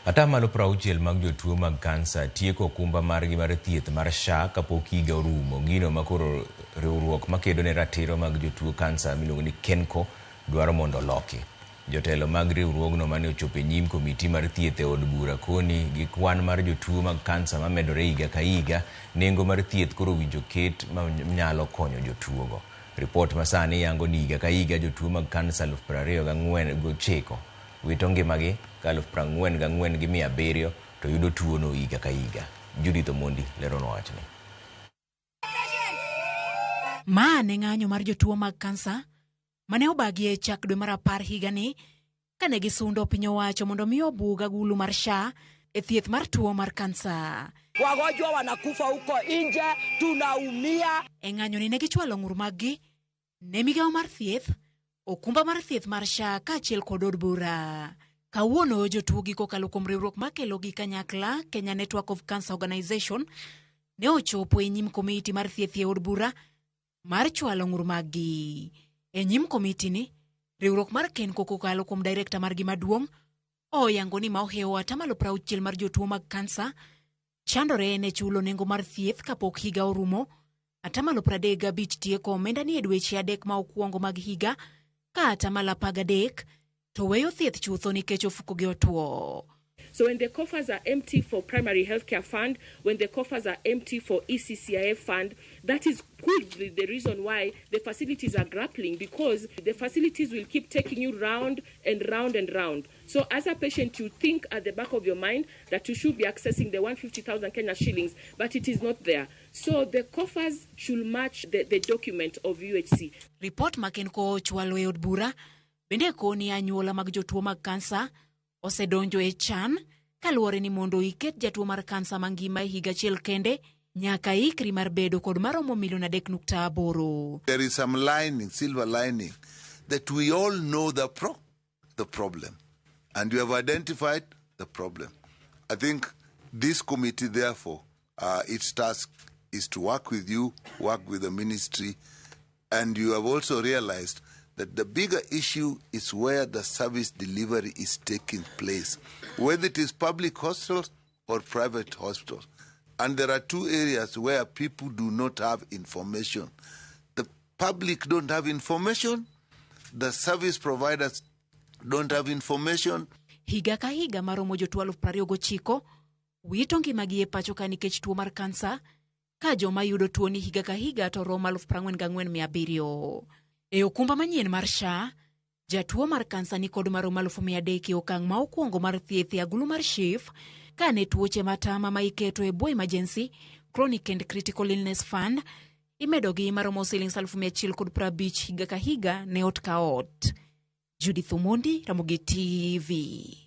Atamalo 60 mag jotuo mag kansa tieko okumba margi mar thieth mar SHA kapok higa orumo. Gino makoro riwruok makedo ne ratiro mag jotuo kansa miluongo ni KENCO dwaro mondo loki. Jotelo mag riwruogno mane ochopo e nyim komiti mar thieth e od bura koni gi kwan mar jotuo mag kansa mamedore higa ka higa, nengo mar thieth koro winjo ket manyalo konyo jotuogo. Ripot masani yango ni higa ka higa jotuo mag kansa 24,900 wito ngimagi, 44,700 to yudo tuono higa ka higa. Judith Omondi lerono wachni. Ma ne ng'anyo mar jotuo mag kansa mane obagie chak dwe mar 10 higani kane gisundo piny owacho mondo miyo bug agulu mar SHA e thieth mar tuo mar kansa. Wagonjwa wanakufa huko nje, tunaumia. E ng'anyo ni ne gichwalo ng'ur maggi ne migawo mar thieth, okumba mar thieth mar SHA kaachiel kod od bura. Kawuono jotuo gi kokalo kuom riwruok makelo gi kanyakla Kenya Network of Cancer Organization ne ochopo e nyim komiti mar thieth e od bura mar chwalo ng'ur maggi. E nyim komiti ni, riwruok mar KENCO kokalo kuom direkta margi maduong' oyango ni ma ohewo atamalo 60 mar jotuo mag kansa chandore ne chulo nengo mar thieth kapok higa orumo, atamalo 35 tieko omenda ni e dweche 3 ma okuongo mag higa, ka atamalo 13 to weyo thieth chutho nikech ofukogi otuo. So when the coffers are empty for primary healthcare fund, when the coffers are empty for ECCIF fund, that is could be the reason why the facilities are grappling, because the facilities will keep taking you round and round and round. So as a patient, you think at the back of your mind that you should be accessing the 150,000 Kenya shillings, but it is not there. So the coffers should match the document of UHC. Report makenko chwalo e od bura bende koni anyuola mag jotuo mag kansa osedonjo e chan kaluwore ni mondo iket jatuo mar kansa mangima e higa achiel kende nyaka ikri mar bedo kod maromo $3.8 million. There is some lining, silver lining, that we all know the problem, and we have identified the problem. I think this committee, therefore, its task is to work with you, work with the ministry, and you have also realized that the bigger issue is where the service delivery is taking place, whether it is public hospitals or private hospitals. And there are two areas where people do not have information. The public don't have information, the service providers don't have information. Higa ka higa maromo jotuo 29,000 wito ngimagi e pacho ka nikech tuo mar kansa, ka joma yudo tuo ni higa ka higa to romo 44,700. E okumba manyien mar SHA, jatuo mar kansa ni kod maromo 300,000 e okang' ma okuongo mar thieth e agulu mar SHIF, ka ne tuoche matama ma iketo e bwo emergency, chronic and critical illness fund, imedo gi maromo $150,000 higa ka higa ne ot ka ot. Judith Omondi, Ramogi TV.